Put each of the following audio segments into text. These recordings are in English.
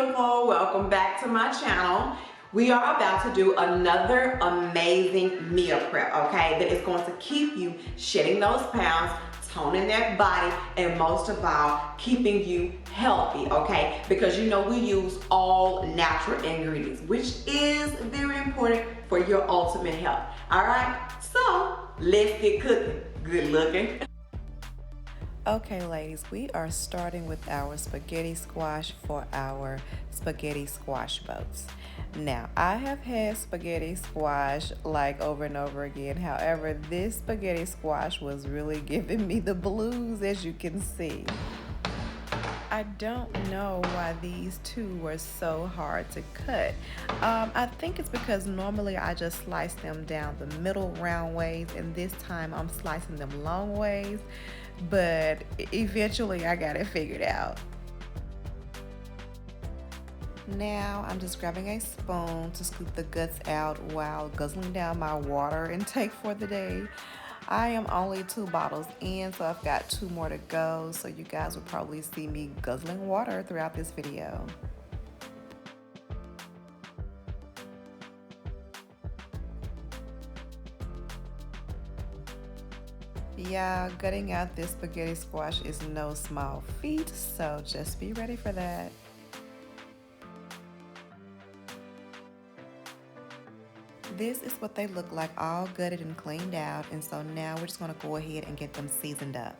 beautiful, welcome back to my channel. We are about to do another amazing meal prep, okay, that is going to keep you shedding those pounds, toning that body, and most of all, keeping you healthy, okay, because you know we use all natural ingredients, which is very important for your ultimate health. All right, so let's get cooking. Good looking. Okay, ladies, we are starting with our spaghetti squash for our spaghetti squash boats. Now, I have had spaghetti squash like over and over again. However, this spaghetti squash was really giving me the blues, as you can see. I don't know why these two were so hard to cut. I think it's because normally I just slice them down the middle round ways, and this time I'm slicing them long ways, but eventually I got it figured out. Now I'm just grabbing a spoon to scoop the guts out while guzzling down my water intake for the day. I am only 2 bottles in, so I've got 2 more to go, so you guys will probably see me guzzling water throughout this video. Yeah, gutting out this spaghetti squash is no small feat, so just be ready for that. This is what they look like, all gutted and cleaned out, and so now we're just going to go ahead and get them seasoned up.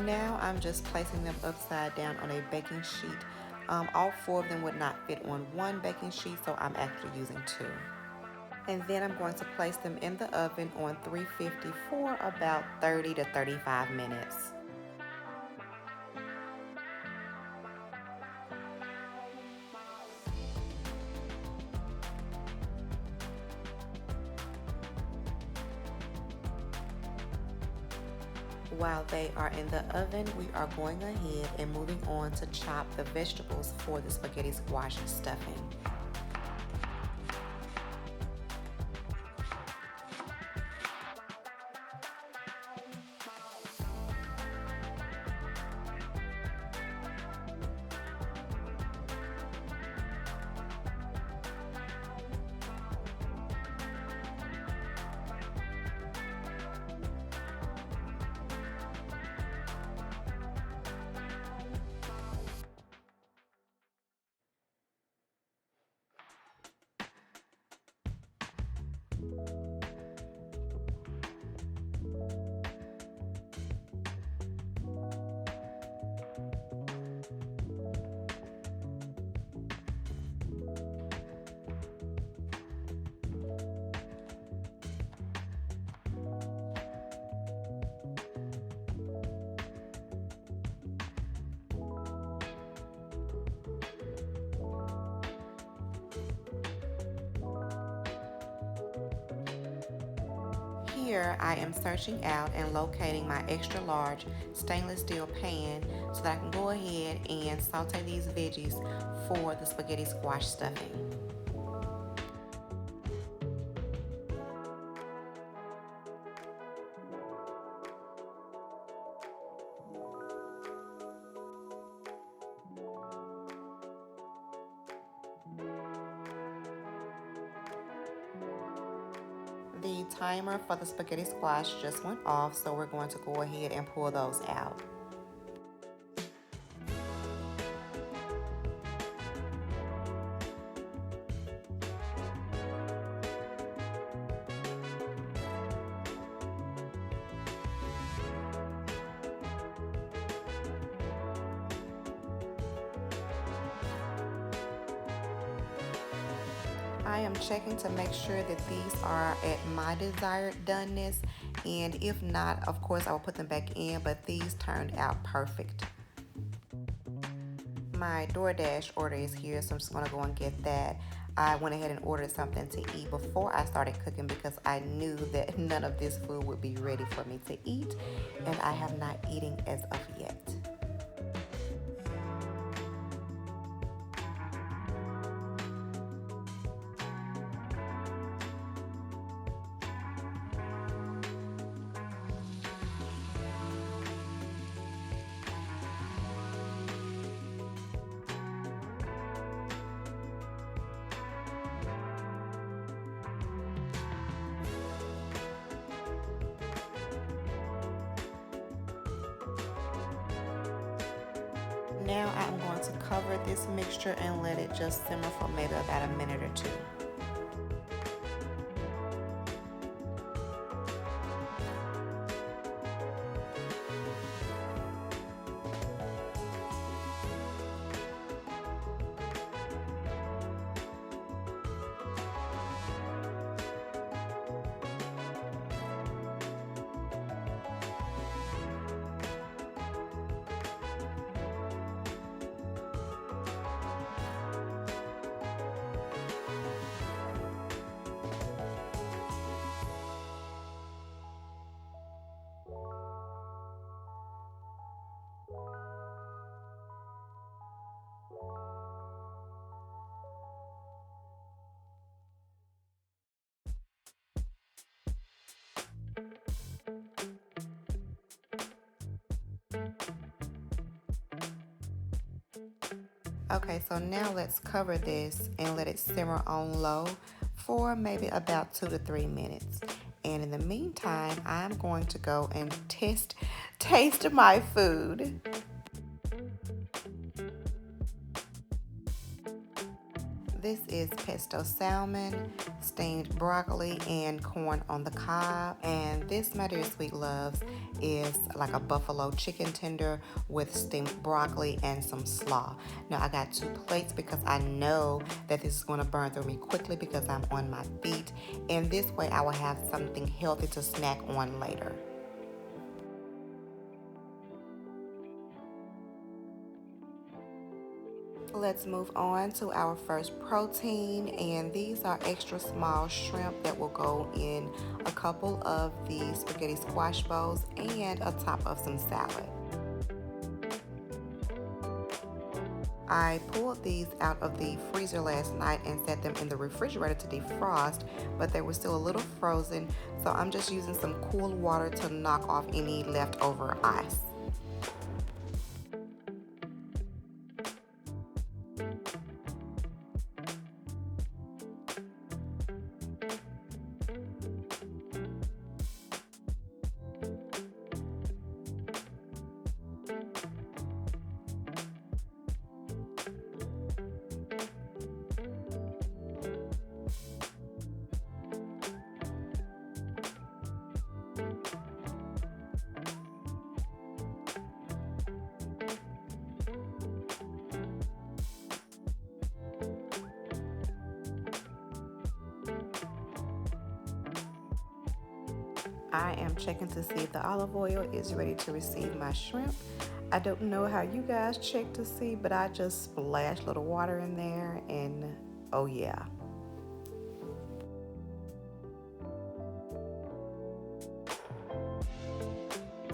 Now I'm just placing them upside down on a baking sheet. All 4 of them would not fit on one baking sheet, so I'm actually using 2. And then I'm going to place them in the oven on 350 for about 30 to 35 minutes. While they are in the oven, we are going ahead and moving on to chop the vegetables for the spaghetti squash stuffing. Here I am searching out and locating my extra large stainless steel pan so that I can go ahead and saute these veggies for the spaghetti squash stuffing. The timer for the spaghetti squash just went off, so we're going to go ahead and pull those out. I am checking to make sure that these are at my desired doneness, and if not, of course I will put them back in, but these turned out perfect. My DoorDash order is here, so I'm just gonna go and get that. I went ahead and ordered something to eat before I started cooking because I knew that none of this food would be ready for me to eat, and I have not eaten as of yet. Now I'm going to cover this mixture and let it just simmer for maybe about a minute or two. Okay, so now let's cover this and let it simmer on low for maybe about 2 to 3 minutes. And in the meantime, I'm going to go and taste my food. This is pesto salmon, steamed broccoli, and corn on the cob. And this, my dear sweet loves, is like a buffalo chicken tender with steamed broccoli and some slaw. Now I got 2 plates because I know that this is going to burn through me quickly because I'm on my feet. And this way I will have something healthy to snack on later. Let's move on to our first protein, and these are extra small shrimp that will go in a couple of the spaghetti squash bowls and a top of some salad. I pulled these out of the freezer last night and set them in the refrigerator to defrost, but they were still a little frozen, so I'm just using some cool water to knock off any leftover ice. I am checking to see if the olive oil is ready to receive my shrimp. I don't know how you guys check to see, but I just splash a little water in there and oh yeah.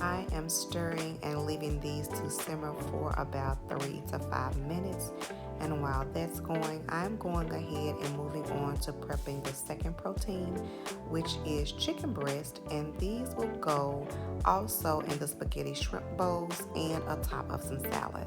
I am stirring and leaving these to simmer for about 3 to 5 minutes. And while that's going, I'm going ahead and moving on to prepping the second protein, which is chicken breast. And these will go also in the spaghetti shrimp bowls and atop of some salad.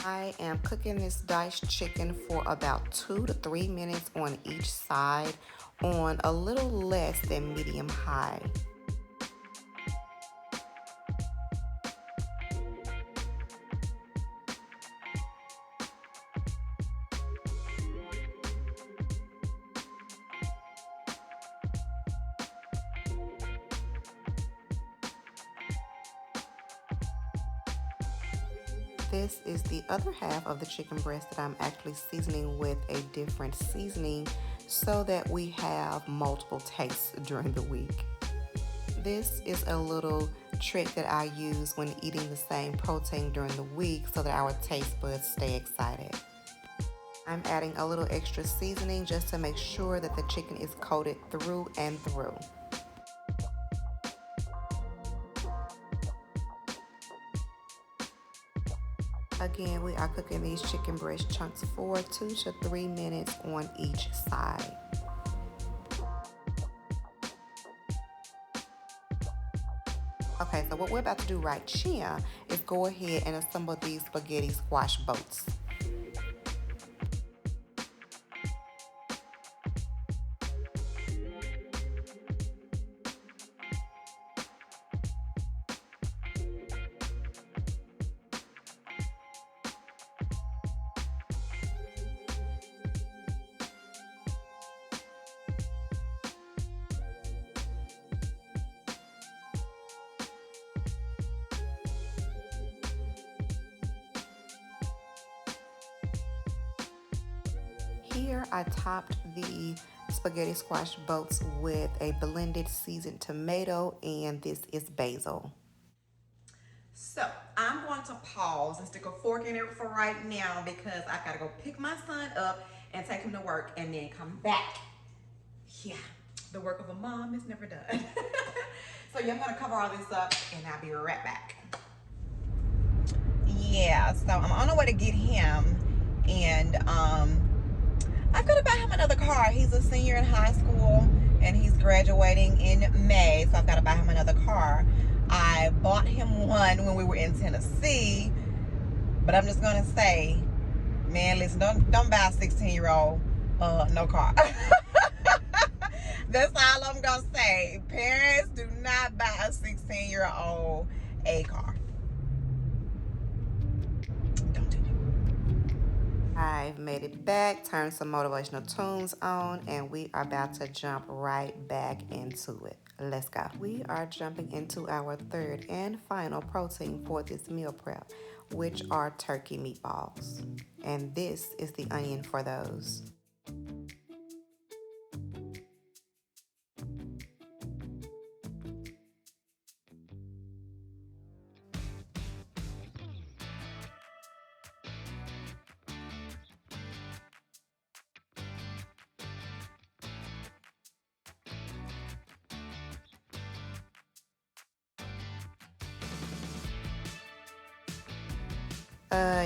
I am cooking this diced chicken for about 2 to 3 minutes on each side on a little less than medium high. This is the other half of the chicken breast that I'm actually seasoning with a different seasoning so that we have multiple tastes during the week. This is a little trick that I use when eating the same protein during the week so that our taste buds stay excited. I'm adding a little extra seasoning just to make sure that the chicken is coated through and through. Again, we are cooking these chicken breast chunks for 2 to 3 minutes on each side. Okay, so what we're about to do right here is go ahead and assemble these spaghetti squash boats. Here I topped the spaghetti squash boats with a blended seasoned tomato, and this is basil. So I'm going to pause and stick a fork in it for right now because I gotta go pick my son up and take him to work and then come back. Yeah, the work of a mom is never done. So yeah, I'm gonna cover all this up and I'll be right back. Yeah, so I'm on the way to get him, and I've got to buy him another car. He's a senior in high school and he's graduating in May, so I've got to buy him another car. I bought him one when we were in Tennessee, but I'm just gonna say, man, listen, don't buy a 16-year-old no car. That's all I'm gonna say. Parents, do not buy a 16-year-old a car. Don't do it. I've made it back, turned some motivational tunes on, and we are about to jump right back into it. Let's go. We are jumping into our third and final protein for this meal prep, which are turkey meatballs. And this is the onion for those.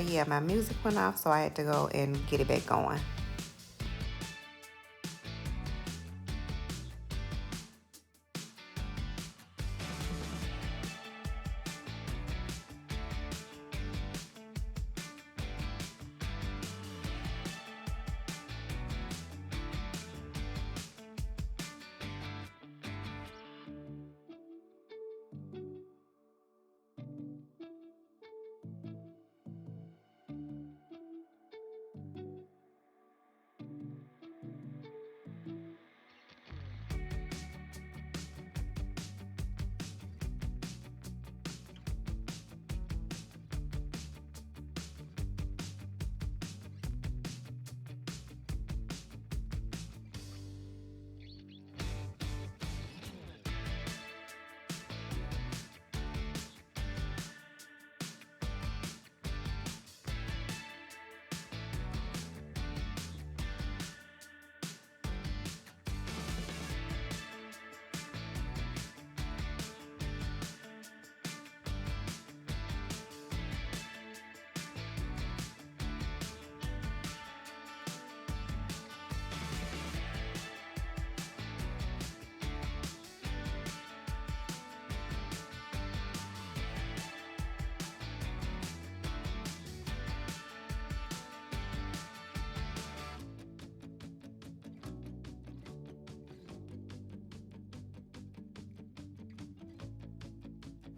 Yeah, my music went off, so I had to go and get it back going.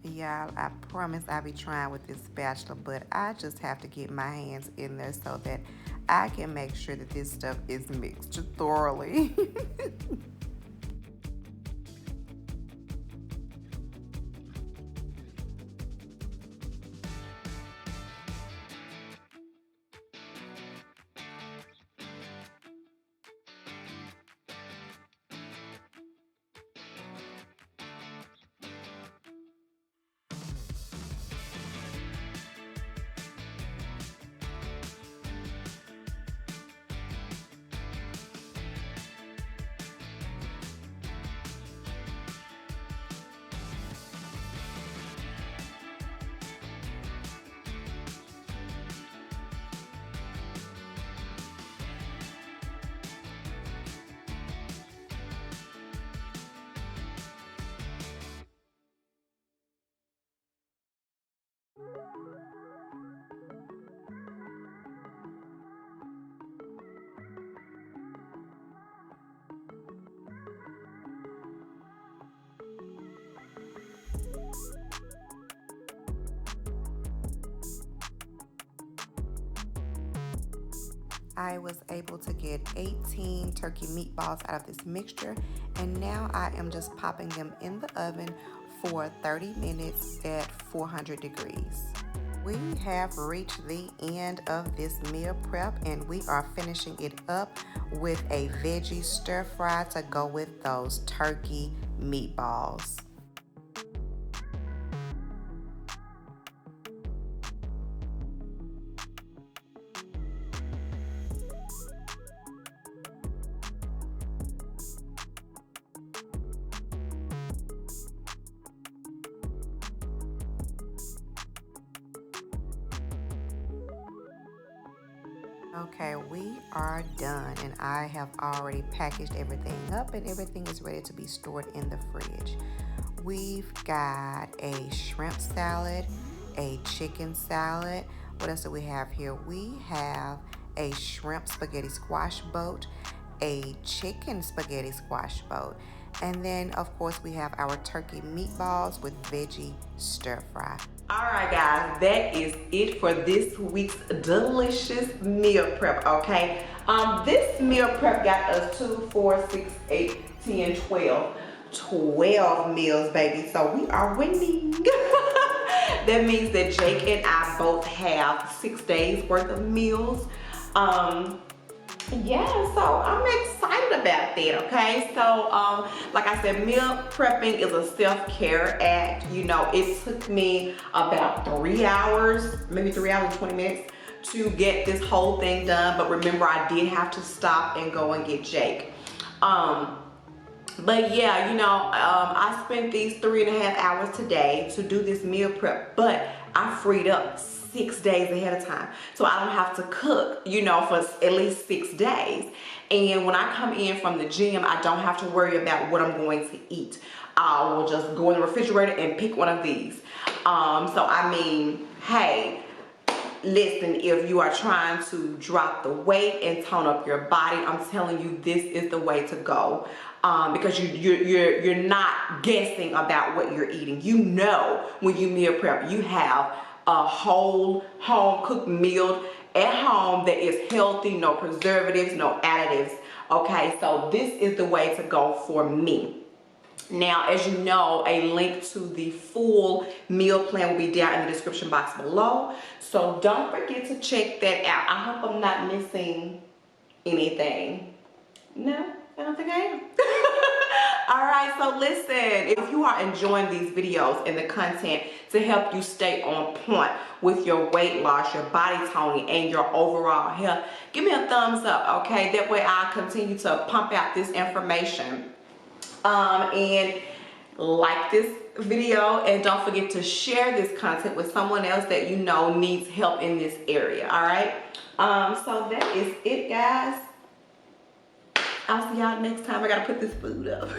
Y'all, I promise I'll be trying with this spatula, but I just have to get my hands in there so that I can make sure that this stuff is mixed thoroughly. I was able to get 18 turkey meatballs out of this mixture, and now I am just popping them in the oven for 30 minutes at 400 degrees. We have reached the end of this meal prep, and we are finishing it up with a veggie stir fry to go with those turkey meatballs. Okay, we are done, and I have already packaged everything up and everything is ready to be stored in the fridge. We've got a shrimp salad, a chicken salad. What else do we have here? We have a shrimp spaghetti squash boat, a chicken spaghetti squash boat, and then of course we have our turkey meatballs with veggie stir fry. All right, guys, that is it for this week's delicious meal prep, okay? This meal prep got us 2, 4, 6, 8, 10, 12. 12 meals, baby, so we are winning. That means that Jake and I both have 6 days worth of meals. Yeah, so I'm excited about that, okay? So, like I said, meal prepping is a self-care act. You know, it took me about 3 hours, maybe 3 hours and 20 minutes to get this whole thing done. But remember, I did have to stop and go and get Jake. But yeah, you know, I spent these 3.5 hours today to do this meal prep, but I freed up 6 days ahead of time. So I don't have to cook, you know, for at least 6 days. And when I come in from the gym, I don't have to worry about what I'm going to eat. I will just go in the refrigerator and pick one of these. So I mean, hey, listen, if you are trying to drop the weight and tone up your body, I'm telling you, this is the way to go. Because you're not guessing about what you're eating. You know, when you meal prep, you have a whole home cooked meal at home that is healthy, no preservatives, no additives. Okay, so this is the way to go for me. Now, as you know, a link to the full meal plan will be down in the description box below. So don't forget to check that out. I hope I'm not missing anything. No, I don't think I am. All right, so listen, if you are enjoying these videos and the content to help you stay on point with your weight loss, your body toning, and your overall health, give me a thumbs up, okay? That way I continue to pump out this information. And like this video, and don't forget to share this content with someone else that you know needs help in this area. All right, so that is it, guys. I'll see y'all next time. I gotta put this food up.